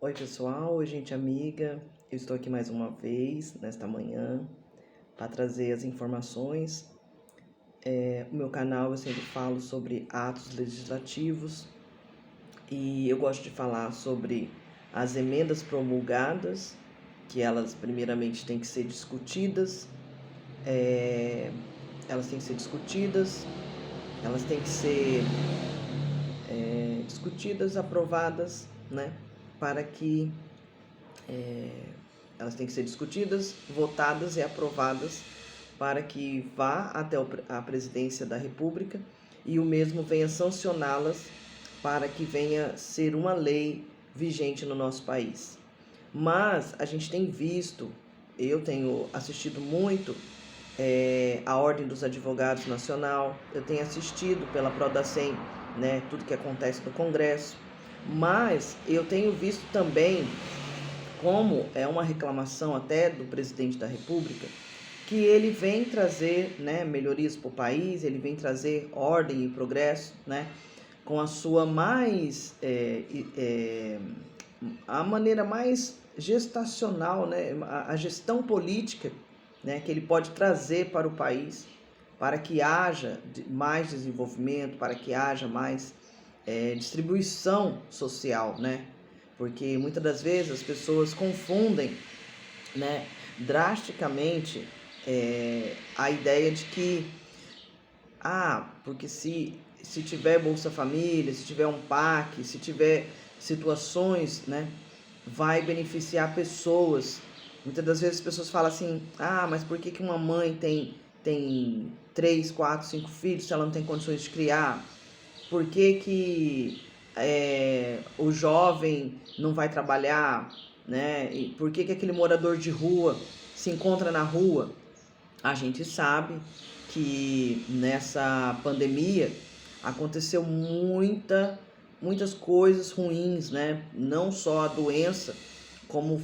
Oi pessoal, oi gente amiga, eu estou aqui mais uma vez nesta manhã para trazer as informações. O meu canal eu sempre falo sobre atos legislativos e eu gosto de falar sobre as emendas promulgadas, que elas primeiramente têm que ser discutidas, elas têm que ser discutidas, elas têm que ser discutidas, aprovadas, né, para que elas têm que ser discutidas, votadas e aprovadas para que vá até a presidência da República e o mesmo venha sancioná-las para que venha ser uma lei vigente no nosso país. Mas a gente tem visto, eu tenho assistido muito a Ordem dos Advogados Nacional, eu tenho assistido pela Prodacem, né, tudo que acontece no Congresso, mas eu tenho visto também como é uma reclamação até do presidente da República, que ele vem trazer, né, melhorias para o país, ele vem trazer ordem e progresso, né, com a sua a maneira mais gestacional, né, a gestão política, né, que ele pode trazer para o país, para que haja mais desenvolvimento, para que haja mais distribuição social, né? Porque muitas das vezes as pessoas confundem, né, drasticamente a ideia de que, porque se tiver Bolsa Família, se tiver um PAC, se tiver situações, né, vai beneficiar pessoas. Muitas das vezes as pessoas falam assim, mas por que uma mãe tem 3, 4, 5 filhos se ela não tem condições de criar? Por que o jovem não vai trabalhar, né? E por que aquele morador de rua se encontra na rua? A gente sabe que nessa pandemia aconteceu muitas coisas ruins, né? Não só a doença, como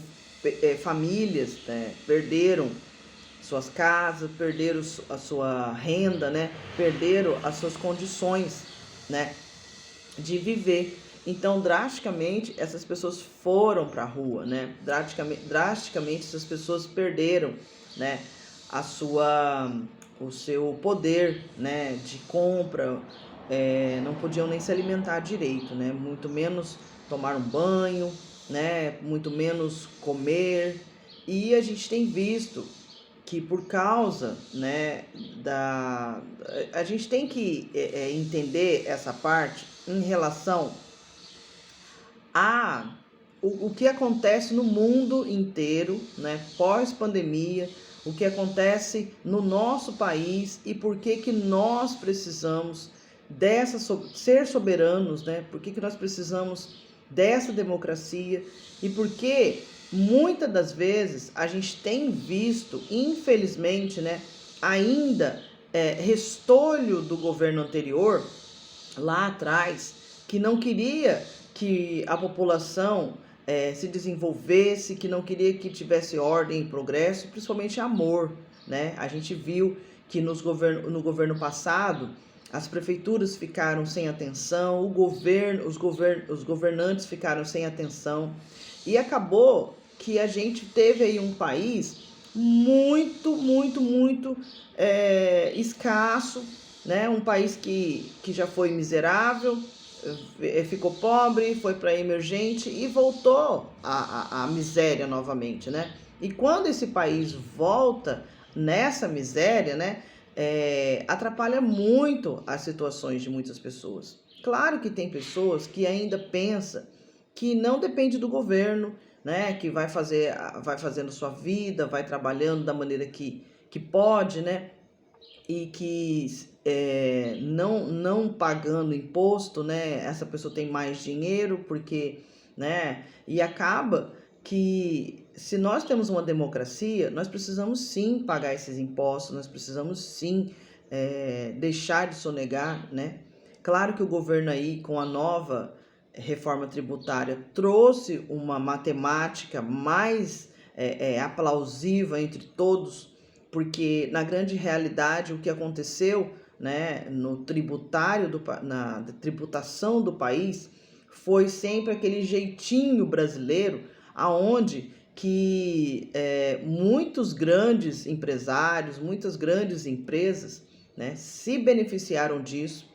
famílias, né, perderam suas casas, perderam a sua renda, né? Perderam as suas condições, né, de viver. Então, drasticamente, essas pessoas foram para a rua, né? Drasticamente, essas pessoas perderam, né, o seu poder, né, de compra, não podiam nem se alimentar direito, né? Muito menos tomar um banho, né? Muito menos comer. E a gente tem visto que por causa, né, a gente tem que entender essa parte em relação a o que acontece no mundo inteiro, né, pós-pandemia, o que acontece no nosso país e por que nós precisamos ser soberanos, né? Por que nós precisamos dessa democracia e por que muitas das vezes a gente tem visto, infelizmente, né, ainda restolho do governo anterior lá atrás, que não queria que a população se desenvolvesse, que não queria que tivesse ordem e progresso, principalmente amor, né? A gente viu que no governo passado as prefeituras ficaram sem atenção, os governantes ficaram sem atenção e acabou que a gente teve aí um país muito escasso, né? Um país que já foi miserável, ficou pobre, foi para emergente e voltou à miséria novamente, né? E quando esse país volta nessa miséria, né, atrapalha muito as situações de muitas pessoas. Claro que tem pessoas que ainda pensam que não depende do governo, né, que vai fazendo sua vida, vai trabalhando da maneira que pode, né, e que não pagando imposto, né, essa pessoa tem mais dinheiro porque, né, e acaba que se nós temos uma democracia, nós precisamos sim pagar esses impostos, nós precisamos sim deixar de sonegar, né? Claro que o governo aí, com a nova reforma tributária, trouxe uma matemática mais aplausiva entre todos, porque na grande realidade o que aconteceu, né, no tributário na tributação do país foi sempre aquele jeitinho brasileiro, aonde que muitos grandes empresários, muitas grandes empresas, né, se beneficiaram disso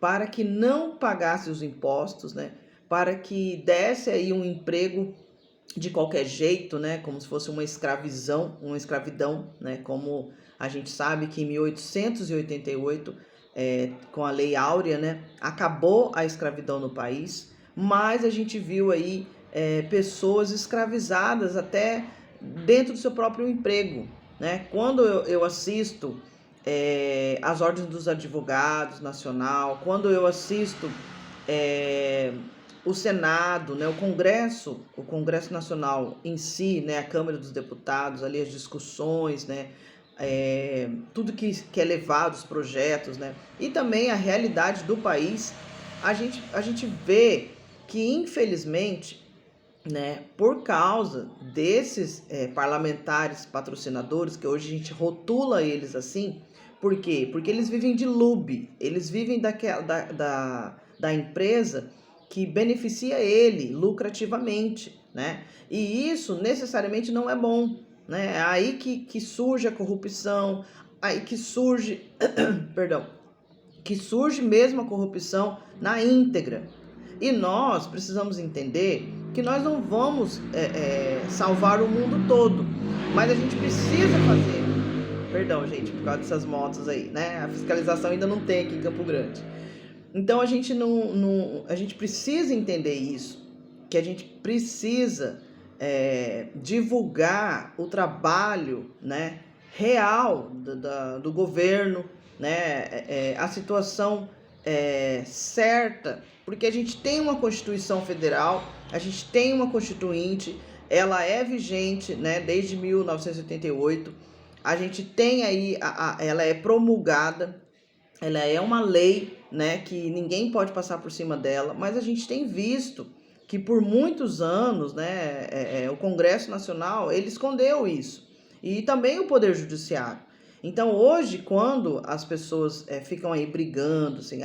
para que não pagasse os impostos, né, para que desse aí um emprego de qualquer jeito, né, como se fosse uma escravidão, né, como a gente sabe que em 1888, com a Lei Áurea, né, acabou a escravidão no país, mas a gente viu aí pessoas escravizadas até dentro do seu próprio emprego, né? Quando eu assisto as Ordens dos Advogados Nacional, quando eu assisto o Senado, né, o Congresso Nacional em si, né, a Câmara dos Deputados, ali as discussões, né, tudo que é levado, os projetos, né, e também a realidade do país, a gente vê que, infelizmente, né, por causa desses parlamentares patrocinadores, que hoje a gente rotula eles assim, por quê? Porque eles vivem de lobby, eles vivem da empresa que beneficia ele lucrativamente, né? E isso necessariamente não é bom, né? É aí que surge a corrupção, aí que surge, perdão, que surge mesmo a corrupção na íntegra. E nós precisamos entender que nós não vamos salvar o mundo todo, mas a gente precisa fazer. Perdão, gente, por causa dessas motos aí, né? A fiscalização ainda não tem aqui em Campo Grande. Então a gente a gente precisa entender isso, que a gente precisa divulgar o trabalho, né, real do governo, né, a situação certa, porque a gente tem uma Constituição Federal, a gente tem uma Constituinte, ela é vigente, né, desde 1988, a gente tem aí, ela é promulgada, ela é uma lei, né, que ninguém pode passar por cima dela, mas a gente tem visto que por muitos anos, né, o Congresso Nacional, ele escondeu isso, e também o Poder Judiciário. Então hoje, quando as pessoas ficam aí brigando, assim,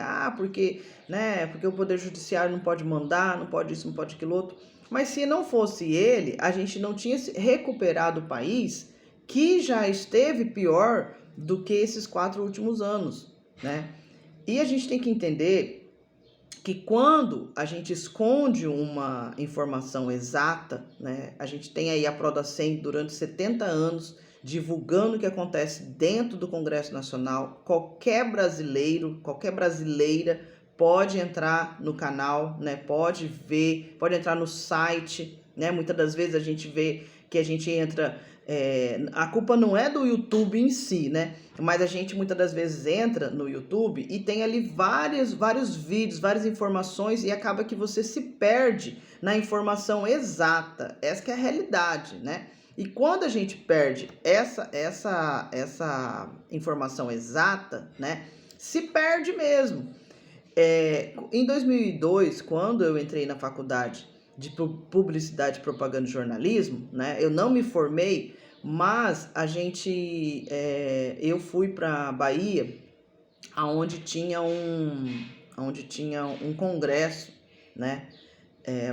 porque o Poder Judiciário não pode mandar, não pode isso, não pode aquilo outro, mas se não fosse ele, a gente não tinha recuperado o país, que já esteve pior do que esses 4 últimos anos, né? E a gente tem que entender que quando a gente esconde uma informação exata, né? A gente tem aí a Prodacen durante 70 anos divulgando o que acontece dentro do Congresso Nacional. Qualquer brasileiro, qualquer brasileira pode entrar no canal, né? Pode ver, pode entrar no site, né? Muitas das vezes a gente vê que a gente entra... a culpa não é do YouTube em si, né? Mas a gente muitas das vezes entra no YouTube e tem ali vários vídeos, várias informações, e acaba que você se perde na informação exata. Essa que é a realidade, né? E quando a gente perde essa informação exata, né? Se perde mesmo. Em 2002, quando eu entrei na faculdade de publicidade, propaganda e jornalismo, né? Eu não me formei, mas eu fui para Bahia, onde tinha um congresso, né?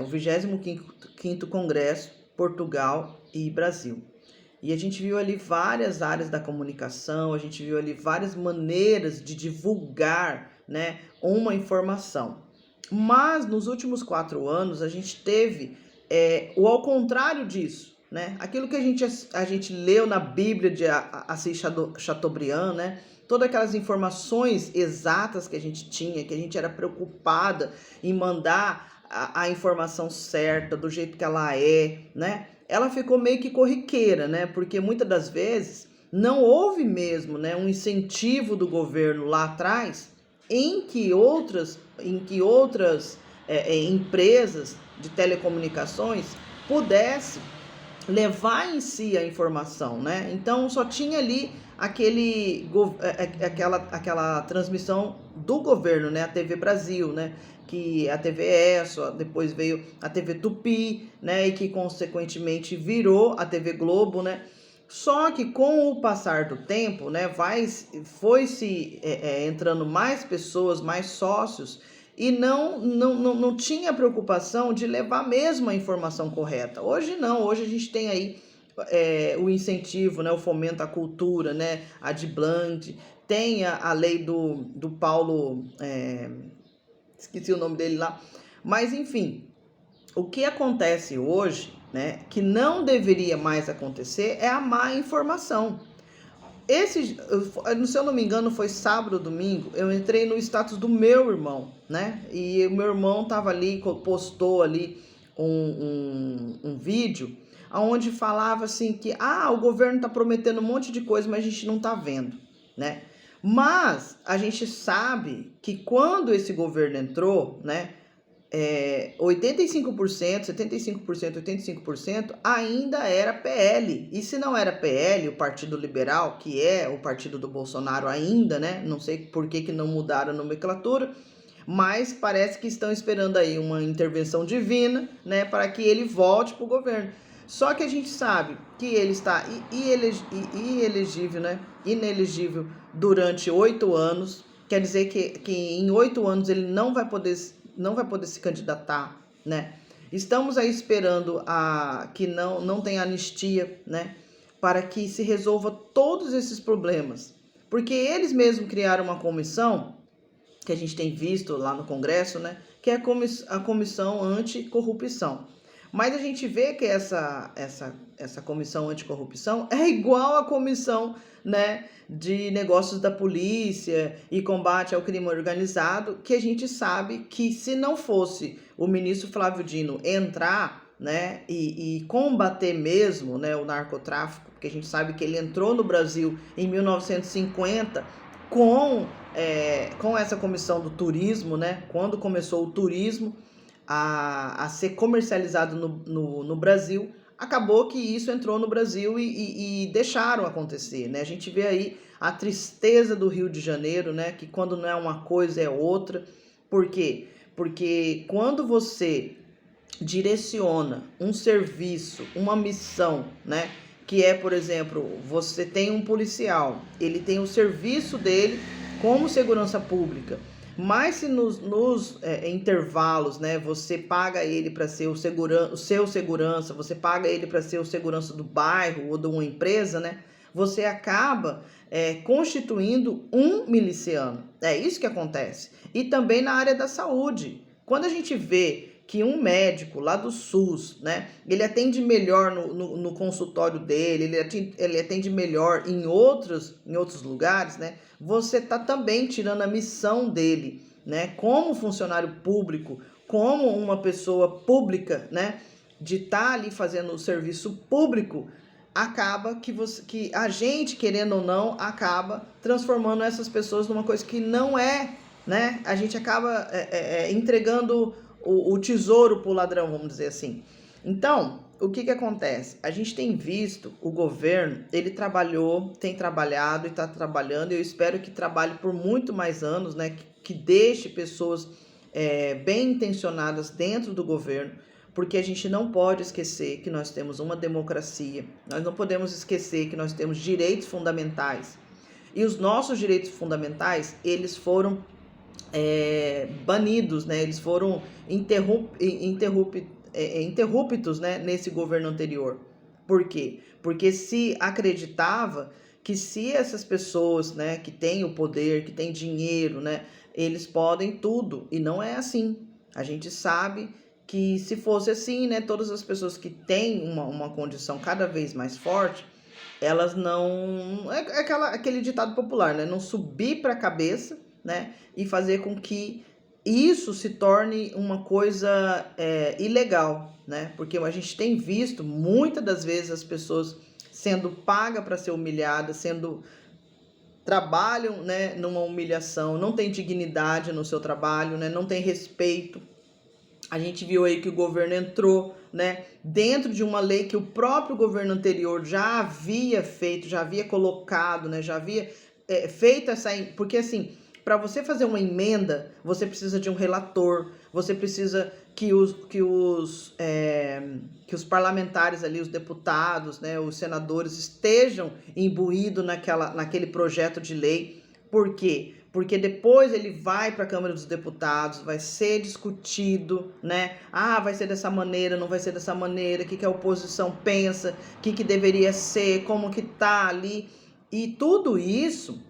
O 25º Congresso Portugal e Brasil. E a gente viu ali várias áreas da comunicação, a gente viu ali várias maneiras de divulgar, né, uma informação. Mas nos últimos 4 anos a gente teve o ao contrário disso, né? Aquilo que a gente leu na Bíblia de Assis Chateaubriand, né? Todas aquelas informações exatas que a gente tinha, que a gente era preocupada em mandar a informação certa, do jeito que ela né? Ela ficou meio que corriqueira, né? Porque muitas das vezes não houve mesmo, né, um incentivo do governo lá atrás em que outras empresas de telecomunicações pudessem levar em si a informação, né? Então só tinha ali aquela transmissão do governo, né? A TV Brasil, né? Que a TVS, depois veio a TV Tupi, né? E que consequentemente virou a TV Globo, né? Só que com o passar do tempo, né? Foi se entrando mais pessoas, mais sócios, e não tinha preocupação de levar mesmo a informação correta. Hoje não, hoje a gente tem aí o incentivo, né, o fomento à cultura, né, a de Blanc, tem a lei do Paulo, esqueci o nome dele lá, mas enfim, o que acontece hoje, né, que não deveria mais acontecer, é a má informação. Se eu não me engano, foi sábado ou domingo, eu entrei no status do meu irmão, né? E o meu irmão tava ali, postou ali um vídeo onde falava assim que o governo tá prometendo um monte de coisa, mas a gente não tá vendo, né? Mas a gente sabe que quando esse governo entrou, né, 85%, 75%, 85% ainda era PL. E se não era PL, o Partido Liberal, que é o partido do Bolsonaro ainda, né? Não sei por que não mudaram a nomenclatura, mas parece que estão esperando aí uma intervenção divina, né, para que ele volte para o governo. Só que a gente sabe que ele está inelegível, né? Inelegível durante 8 anos. Quer dizer que em 8 anos ele não vai poder se candidatar, né? Estamos aí esperando que não tenha anistia, né? Para que se resolva todos esses problemas. Porque eles mesmos criaram uma comissão, que a gente tem visto lá no Congresso, né? Que é a comissão anticorrupção. Mas a gente vê que essa comissão anticorrupção é igual à comissão, né, de negócios da polícia e combate ao crime organizado, que a gente sabe que se não fosse o ministro Flávio Dino entrar, né, e combater mesmo, né, o narcotráfico, porque a gente sabe que ele entrou no Brasil em 1950 com essa comissão do turismo, né, quando começou o turismo a ser comercializado no Brasil, acabou que isso entrou no Brasil e deixaram acontecer, né? A gente vê aí a tristeza do Rio de Janeiro, né? Que quando não é uma coisa é outra. Por quê? Porque quando você direciona um serviço, uma missão, né? Que é, por exemplo, você tem um policial, ele tem o serviço dele como segurança pública, mas se nos intervalos, né, você paga ele para ser o seu segurança, você paga ele para ser o segurança do bairro ou de uma empresa, né, você acaba constituindo um miliciano. É isso que acontece. E também na área da saúde. Quando a gente vê que um médico lá do SUS, né, ele atende melhor no consultório dele, ele atende melhor em outros lugares, né, você está também tirando a missão dele, né, como funcionário público, como uma pessoa pública, né, de estar ali fazendo o serviço público, acaba que a gente, querendo ou não, acaba transformando essas pessoas numa coisa que não é, né, a gente acaba entregando o tesouro para o ladrão, vamos dizer assim. Então, o que acontece? A gente tem visto o governo, ele tem trabalhado e está trabalhando, e eu espero que trabalhe por muito mais anos, né? Que deixe pessoas bem intencionadas dentro do governo, porque a gente não pode esquecer que nós temos uma democracia, nós não podemos esquecer que nós temos direitos fundamentais. E os nossos direitos fundamentais, eles foram banidos, né? Eles foram interruptos, né, nesse governo anterior. Por quê? Porque se acreditava que se essas pessoas, né, que têm o poder, que têm dinheiro, né, eles podem tudo, e não é assim. A gente sabe que se fosse assim, né, todas as pessoas que têm uma condição cada vez mais forte, elas não... aquele ditado popular, né, não subir para a cabeça, né, e fazer com que isso se torne uma coisa ilegal, né? Porque a gente tem visto muitas das vezes as pessoas sendo pagas para ser humilhadas, trabalham, né, numa humilhação, não tem dignidade no seu trabalho, né, não tem respeito. A gente viu aí que o governo entrou, né, dentro de uma lei que o próprio governo anterior já havia feito, já havia colocado, né, já havia feito essa... Porque assim, para você fazer uma emenda, você precisa de um relator, você precisa que os parlamentares ali, os deputados, né, os senadores estejam imbuídos naquele projeto de lei. Por quê? porque depois ele vai para a Câmara dos Deputados, vai ser discutido, né? Ah, vai ser dessa maneira, não vai ser dessa maneira, o que a oposição pensa, o que deveria ser, como que tá ali. E tudo isso,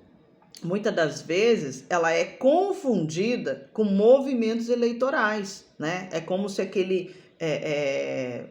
muitas das vezes, ela é confundida com movimentos eleitorais, né? É como se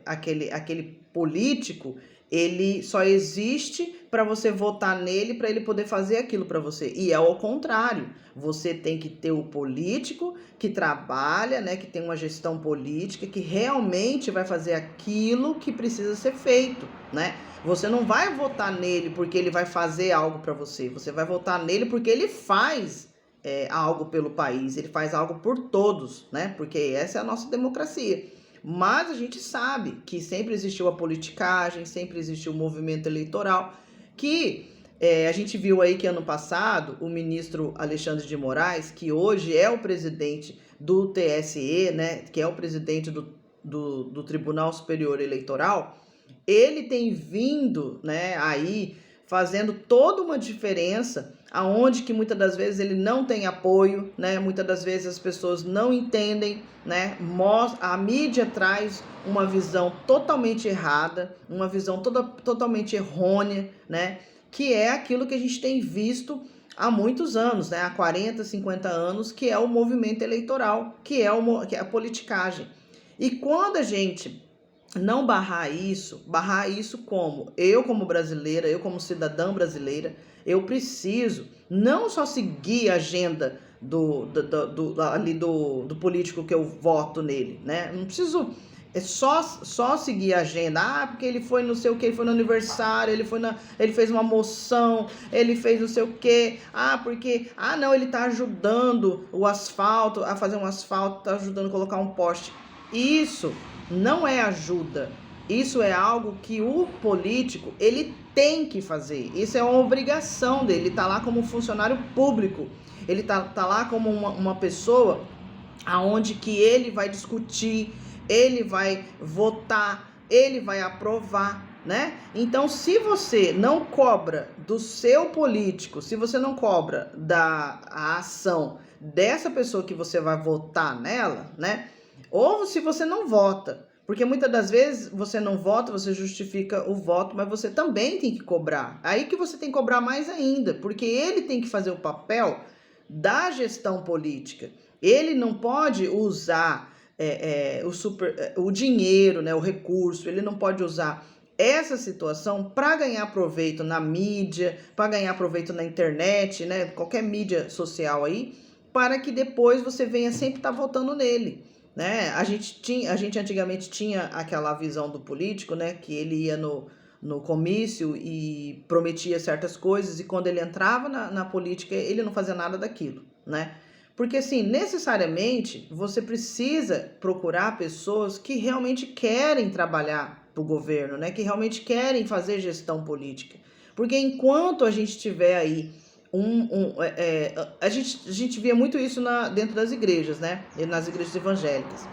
aquele político, ele só existe para você votar nele, para ele poder fazer aquilo para você. E é ao contrário. Você tem que ter o político que trabalha, né, que tem uma gestão política, que realmente vai fazer aquilo que precisa ser feito, né? Você não vai votar nele porque ele vai fazer algo para você. Você vai votar nele porque ele faz algo pelo país, ele faz algo por todos, né? Porque essa é a nossa democracia. Mas a gente sabe que sempre existiu a politicagem, sempre existiu o movimento eleitoral, que a gente viu aí que ano passado o ministro Alexandre de Moraes, que hoje é o presidente do TSE, né, que é o presidente do Tribunal Superior Eleitoral, ele tem vindo, né, aí fazendo toda uma diferença, aonde que muitas das vezes ele não tem apoio, né? Muitas das vezes as pessoas não entendem, né? A mídia traz uma visão totalmente errada, uma visão totalmente errônea, né? Que é aquilo que a gente tem visto há muitos anos, né? Há 40, 50 anos, que é o movimento eleitoral, que é a politicagem. E quando a gente não barrar isso como? Eu como brasileira, eu como cidadã brasileira, eu preciso não só seguir a agenda do político que eu voto nele, né? Não preciso só seguir a agenda. Porque ele foi não sei o que, ele foi no aniversário, ele fez uma moção, ele fez não sei o que. Não, ele tá ajudando o asfalto, a fazer um asfalto, tá ajudando a colocar um poste. Isso não é ajuda, isso é algo que o político, ele tem que fazer, isso é uma obrigação dele, ele tá lá como funcionário público, ele tá lá como uma pessoa aonde que ele vai discutir, ele vai votar, ele vai aprovar, né? Então, se você não cobra do seu político, se você não cobra a ação dessa pessoa que você vai votar nela, né? Ou se você não vota, porque muitas das vezes você não vota, você justifica o voto, mas você também tem que cobrar. Aí que você tem que cobrar mais ainda, porque ele tem que fazer o papel da gestão política. Ele não pode usar o dinheiro, né, o recurso, ele não pode usar essa situação para ganhar proveito na mídia, para ganhar proveito na internet, né, qualquer mídia social aí, para que depois você venha sempre estar votando nele. Né? A gente antigamente tinha aquela visão do político, né, que ele ia no comício e prometia certas coisas, e quando ele entrava na política, ele não fazia nada daquilo, né? Porque, assim, necessariamente, você precisa procurar pessoas que realmente querem trabalhar para o governo, né? Que realmente querem fazer gestão política. Porque enquanto a gente tiver aí a gente via muito isso dentro das igrejas, né? Nas igrejas evangélicas.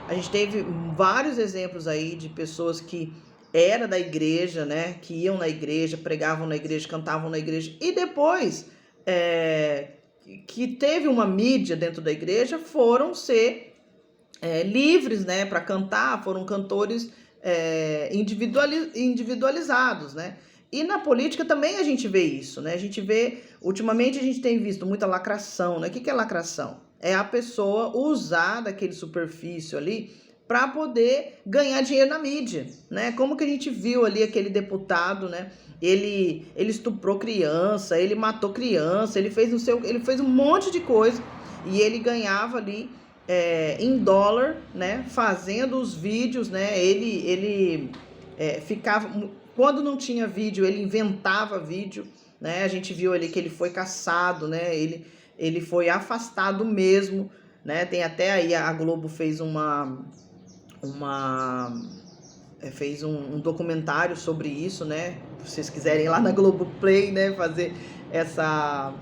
A gente teve vários exemplos aí de pessoas que eram da igreja, né? Que iam na igreja, pregavam na igreja, cantavam na igreja. E depois que teve uma mídia dentro da igreja, foram ser livres, né? Para cantar, foram cantores individualizados, né? E na política também a gente vê isso, né? Ultimamente a gente tem visto muita lacração, né? O que é lacração? É a pessoa usar daquele superfície ali para poder ganhar dinheiro na mídia, né? Como que a gente viu ali aquele deputado, né? Ele estuprou criança, ele matou criança, ele fez um monte de coisa, e ele ganhava ali em dólar, né? Fazendo os vídeos, né? Ele ficava... Quando não tinha vídeo, ele inventava vídeo, né? A gente viu ali que ele foi caçado, né? Ele foi afastado mesmo, né? Tem até aí, a Globo fez fez um documentário sobre isso, né? Se vocês quiserem ir lá na Globoplay, né? Fazer essa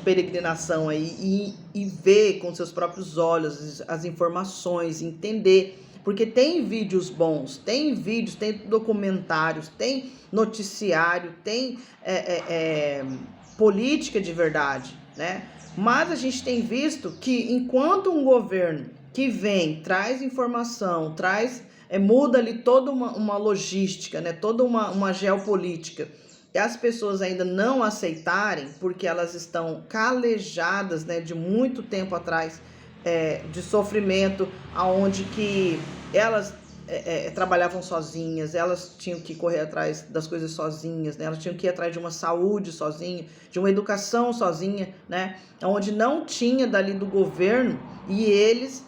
peregrinação aí e ver com seus próprios olhos as informações, entender. Porque tem vídeos bons, tem vídeos, tem documentários, tem noticiário, tem política de verdade, né? Mas a gente tem visto que enquanto um governo que vem, traz informação, muda ali toda uma logística, né, toda uma geopolítica, e as pessoas ainda não aceitarem, porque elas estão calejadas, né, de muito tempo atrás, de sofrimento, aonde que elas trabalhavam sozinhas, elas tinham que correr atrás das coisas sozinhas, né? Elas tinham que ir atrás de uma saúde sozinha, de uma educação sozinha, né? Onde não tinha dali do governo, e eles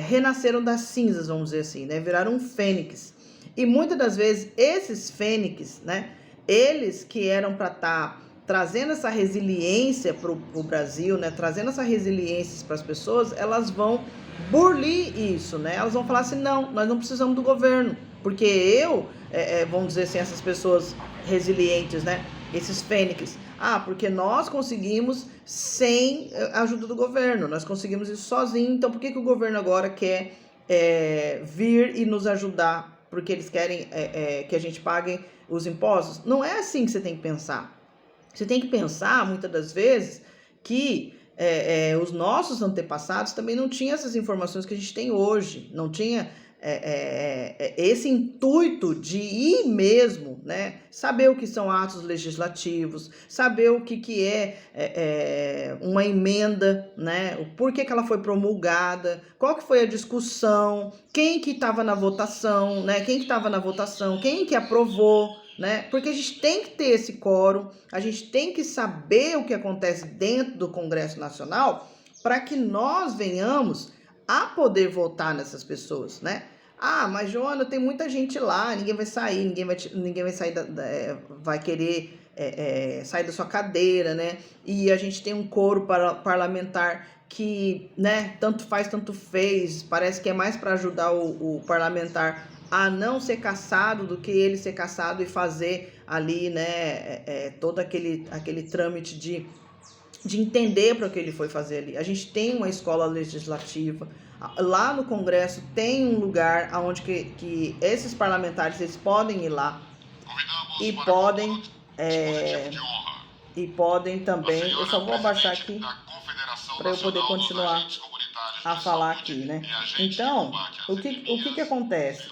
renasceram das cinzas, vamos dizer assim, né? Viraram um fênix. E muitas das vezes esses fênix, né? Eles que eram para estar trazendo essa resiliência para o Brasil, né? Trazendo essa resiliência para as pessoas, elas vão burlir isso, né? Elas vão falar assim, não, nós não precisamos do governo, porque vamos dizer assim, essas pessoas resilientes, né? Esses fênix, porque nós conseguimos sem a ajuda do governo, nós conseguimos isso sozinho, então por que o governo agora quer vir e nos ajudar? Porque eles querem que a gente pague os impostos? Não é assim que você tem que pensar. Você tem que pensar, muitas das vezes, que os nossos antepassados também não tinham essas informações que a gente tem hoje, não tinha esse intuito de ir mesmo, né? Saber o que são atos legislativos, saber o que é uma emenda, né? Por que ela foi promulgada, qual que foi a discussão, quem que estava na votação, né? Quem que estava na votação, quem que aprovou, né? Porque a gente tem que ter esse quórum, a gente tem que saber o que acontece dentro do Congresso Nacional para que nós venhamos a poder votar nessas pessoas, né? Mas Joana, tem muita gente lá, ninguém vai sair, ninguém vai sair vai querer sair da sua cadeira, né? E a gente tem um coro parlamentar que, né, tanto faz, tanto fez, parece que é mais para ajudar o parlamentar a não ser caçado do que ele ser caçado e fazer ali, né, todo aquele trâmite de entender para o que ele foi fazer ali. A gente tem uma escola legislativa, lá no Congresso tem um lugar onde que esses parlamentares eles podem ir lá e podem também. Eu só vou abaixar aqui para eu poder continuar a falar aqui, né? Então, o que acontece?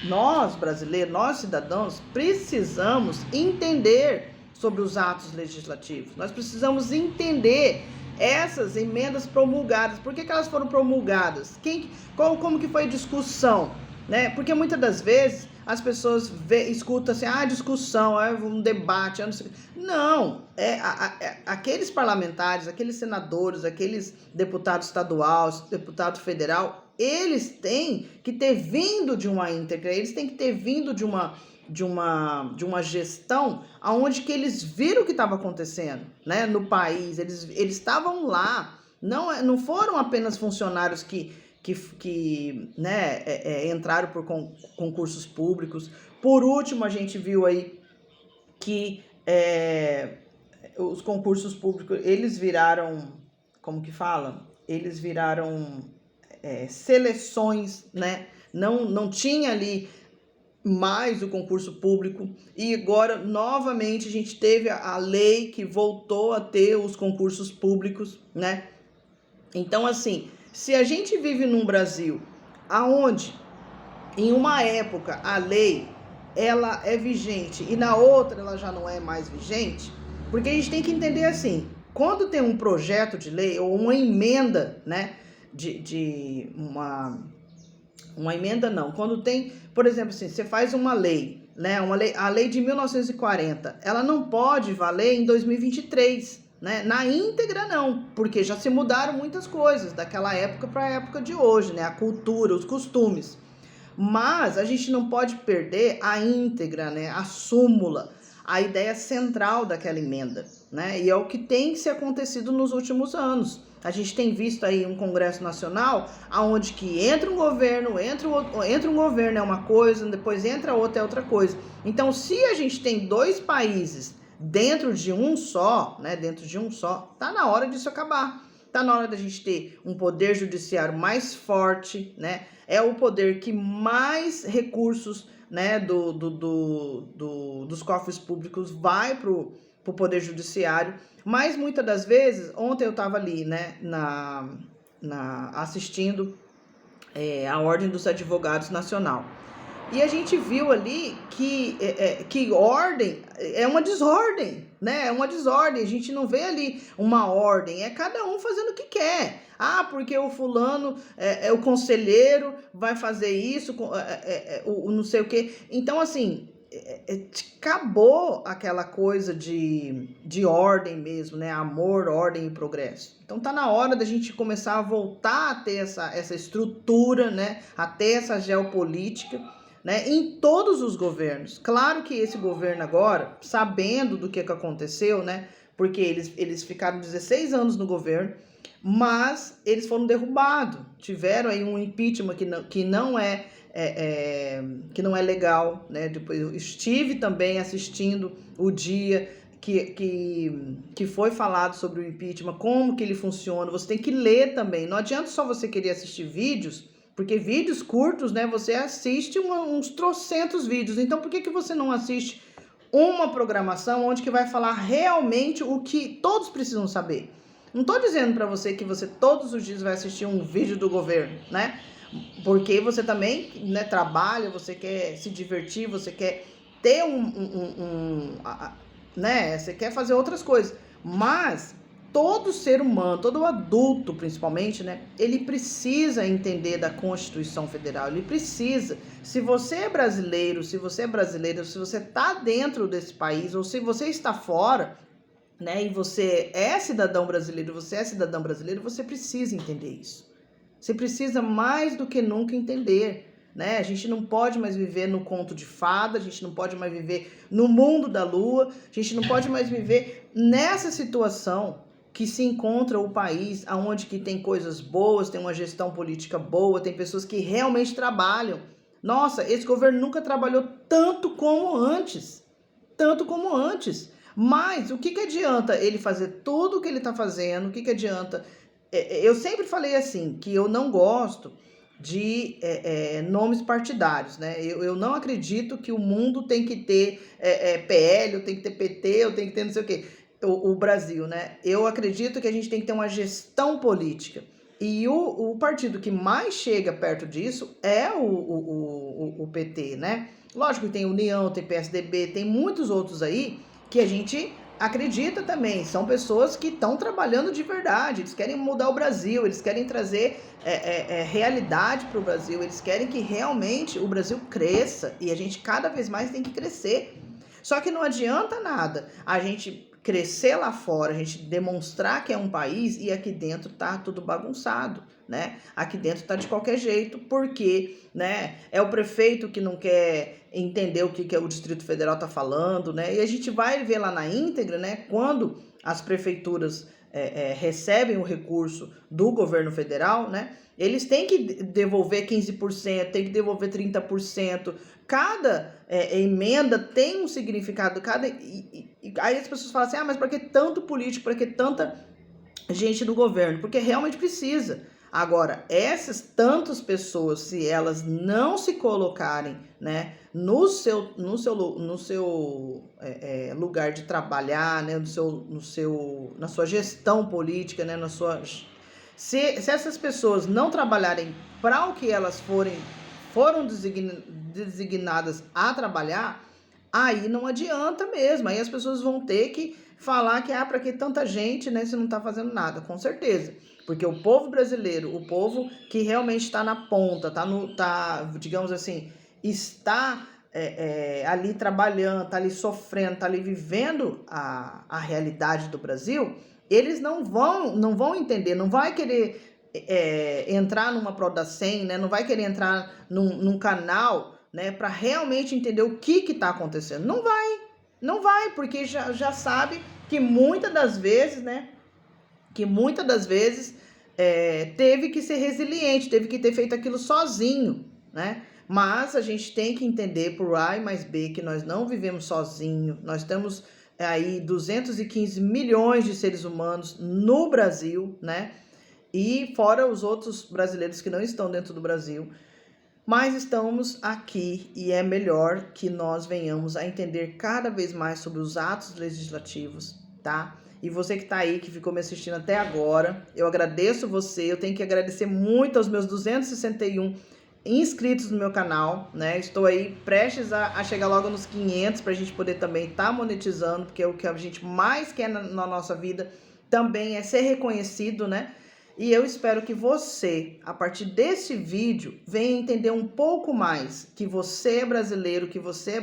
Nós brasileiros, nós cidadãos, precisamos entender sobre os atos legislativos. Nós precisamos entender essas emendas promulgadas. Por que elas foram promulgadas? Como que foi a discussão? Né? Porque muitas das vezes as pessoas escutam assim, discussão, um debate. Não, aqueles parlamentares, aqueles senadores, aqueles deputados estaduais, deputado federal, eles têm que ter vindo de uma íntegra, eles têm que ter vindo de uma gestão onde que eles viram o que estava acontecendo, né, no país, eles estavam lá, não foram apenas funcionários que entraram por concursos públicos. Por último, a gente viu aí que os concursos públicos, eles viraram, como que fala? Eles viraram seleções, né? Não tinha ali mais o concurso público, e agora novamente a gente teve a lei que voltou a ter os concursos públicos, né? Então, assim, se a gente vive num Brasil aonde em uma época a lei ela é vigente e na outra ela já não é mais vigente, porque a gente tem que entender assim, quando tem um projeto de lei ou uma emenda, né, uma emenda não, quando tem, por exemplo, assim, você faz uma lei, né, a lei de 1940, ela não pode valer em 2023, né, na íntegra não, porque já se mudaram muitas coisas daquela época para a época de hoje, né, a cultura, os costumes, mas a gente não pode perder a íntegra, né, a súmula, a ideia central daquela emenda, né, e é o que tem se acontecido nos últimos anos. A gente tem visto aí um Congresso Nacional onde que entra um governo, entra um governo é uma coisa, depois entra outra é outra coisa. Então, se a gente tem dois países dentro de um só, né, tá na hora disso acabar. Tá na hora da gente ter um poder judiciário mais forte, né? É o poder que mais recursos, né, dos cofres públicos vai pro poder judiciário, Mas muitas das vezes, ontem eu estava ali, né, assistindo a Ordem dos Advogados Nacional. E a gente viu ali que ordem é uma desordem, né? É uma desordem. A gente não vê ali uma ordem, é cada um fazendo o que quer. Ah, porque o fulano o conselheiro vai fazer isso, o não sei o quê. Então, assim, acabou aquela coisa de ordem mesmo, né? Amor, ordem e progresso. Então tá na hora da gente começar a voltar a ter essa estrutura, né? A ter essa geopolítica, né, em todos os governos. Claro que esse governo agora, sabendo do que aconteceu, né, porque eles ficaram 16 anos no governo, mas eles foram derrubados. Tiveram aí um impeachment que não é legal, né? Depois eu estive também assistindo o dia que foi falado sobre o impeachment, como que ele funciona. Você tem que ler também. Não adianta só você querer assistir vídeos, porque vídeos curtos, né, você assiste uns trocentos vídeos. Então, por que você não assiste uma programação onde que vai falar realmente o que todos precisam saber? Não estou dizendo para você que você todos os dias vai assistir um vídeo do governo, né? Porque você também, né, trabalha, você quer se divertir, você quer ter né? Você quer fazer outras coisas. Mas todo ser humano, todo adulto principalmente, né, ele precisa entender da Constituição Federal, ele precisa. Se você é brasileiro, se você é brasileira, se você está dentro desse país ou se você está fora, né, e você é cidadão brasileiro, você precisa entender isso. Você precisa mais do que nunca entender, né? A gente não pode mais viver no conto de fada, a gente não pode mais viver no mundo da lua, a gente não pode mais viver nessa situação que se encontra o país, onde que tem coisas boas, tem uma gestão política boa, tem pessoas que realmente trabalham. Nossa, esse governo nunca trabalhou tanto como antes. Tanto como antes. Mas o que adianta ele fazer tudo o que ele está fazendo? O que adianta? Eu sempre falei assim, que eu não gosto de nomes partidários, né? Eu não acredito que o mundo tem que ter PL, ou tem que ter PT, ou tem que ter não sei o quê. O Brasil, né? Eu acredito que a gente tem que ter uma gestão política. E o partido que mais chega perto disso é o PT, né? Lógico que tem União, tem PSDB, tem muitos outros aí que a gente acredita também. São pessoas que estão trabalhando de verdade, eles querem mudar o Brasil, eles querem trazer realidade para o Brasil, eles querem que realmente o Brasil cresça e a gente cada vez mais tem que crescer. Só que não adianta nada a gente crescer lá fora, a gente demonstrar que é um país e aqui dentro tá tudo bagunçado, né? Aqui dentro tá de qualquer jeito, porque, né, é o prefeito que não quer entender o que o Distrito Federal tá falando, né? E a gente vai ver lá na íntegra, né, quando as prefeituras recebem o recurso do governo federal, né? Eles têm que devolver 15%, tem que devolver 30%. Cada emenda tem um significado. Aí as pessoas falam assim, mas para que tanto político, para que tanta gente do governo? Porque realmente precisa. Agora, essas tantas pessoas, se elas não se colocarem, né, no seu lugar de trabalhar, né, na sua gestão política, né, se essas pessoas não trabalharem para o que elas foram designadas a trabalhar, aí não adianta mesmo. Aí as pessoas vão ter que falar que para que tanta gente, né, se não está fazendo nada, com certeza. Porque o povo brasileiro, o povo que realmente está na ponta, digamos assim, está ali trabalhando, está ali sofrendo, está ali vivendo a realidade do Brasil, eles não vão entender, não vai querer entrar numa Prodacem, né, não vai querer entrar num canal, né, para realmente entender o que está acontecendo. Não vai, porque já sabe que muitas das vezes, né, teve que ser resiliente, teve que ter feito aquilo sozinho, né? Mas a gente tem que entender por A mais B que nós não vivemos sozinhos, nós temos aí 215 milhões de seres humanos no Brasil, né? E fora os outros brasileiros que não estão dentro do Brasil, mas estamos aqui e é melhor que nós venhamos a entender cada vez mais sobre os atos legislativos, tá? E você que está aí, que ficou me assistindo até agora, eu agradeço você. Eu tenho que agradecer muito aos meus 261 inscritos no meu canal, né? Estou aí prestes a chegar logo nos 500 para a gente poder também estar monetizando, porque o que a gente mais quer na nossa vida também é ser reconhecido, né? E eu espero que você, a partir desse vídeo, venha entender um pouco mais que você é brasileiro, você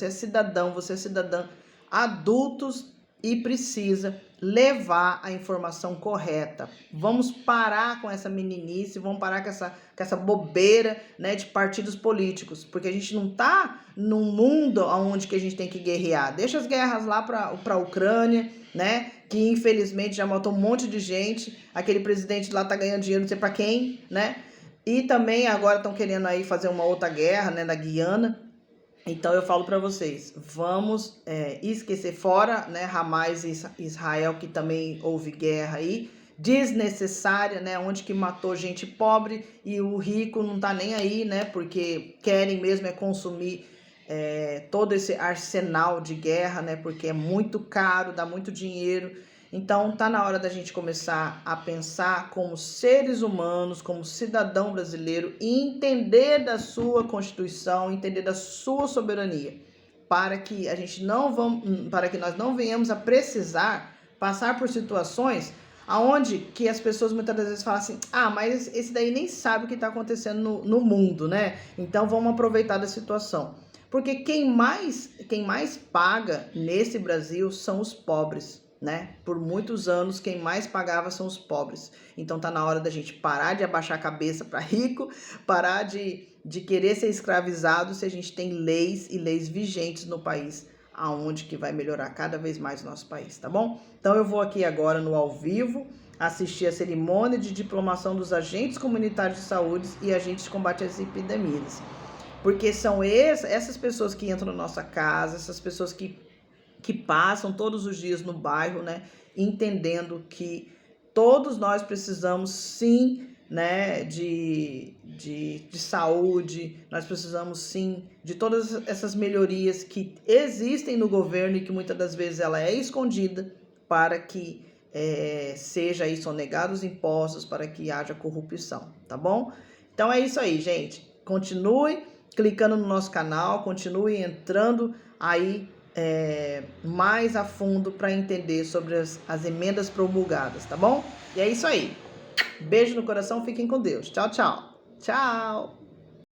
é cidadão, você é cidadã, adultos, e precisa levar a informação correta. Vamos parar com essa meninice, vamos parar com essa bobeira, né, de partidos políticos, porque a gente não tá num mundo onde que a gente tem que guerrear. Deixa as guerras lá para a Ucrânia, né, que infelizmente já matou um monte de gente. Aquele presidente lá tá ganhando dinheiro não sei para quem, né? E também agora estão querendo aí fazer uma outra guerra, né, na Guiana. Então eu falo para vocês, vamos esquecer fora, né, Hamas e Israel, que também houve guerra aí, desnecessária, né, onde que matou gente pobre e o rico não tá nem aí, né, porque querem mesmo consumir todo esse arsenal de guerra, né, porque é muito caro, dá muito dinheiro. Então tá na hora da gente começar a pensar como seres humanos, como cidadão brasileiro e entender da sua Constituição, entender da sua soberania, para que nós não venhamos a precisar passar por situações aonde que as pessoas muitas das vezes falam assim: "Ah, mas esse daí nem sabe o que está acontecendo no mundo, né? Então vamos aproveitar da situação". Porque quem mais paga nesse Brasil são os pobres, né? Por muitos anos, quem mais pagava são os pobres. Então tá na hora da gente parar de abaixar a cabeça para rico, parar de querer ser escravizado, se a gente tem leis e leis vigentes no país, aonde que vai melhorar cada vez mais o nosso país, tá bom? Então eu vou aqui agora no ao vivo assistir a cerimônia de diplomação dos agentes comunitários de saúde e agentes de combate às epidemias. Porque são essas pessoas que entram na nossa casa, essas pessoas que passam todos os dias no bairro, né, entendendo que todos nós precisamos sim, né, de saúde, nós precisamos sim de todas essas melhorias que existem no governo e que muitas das vezes ela é escondida para que seja aí sonegados impostos, para que haja corrupção, tá bom? Então é isso aí, gente. Continue clicando no nosso canal, continue entrando aí mais a fundo para entender sobre as emendas promulgadas, tá bom? E é isso aí. Beijo no coração, fiquem com Deus. Tchau, tchau. Tchau.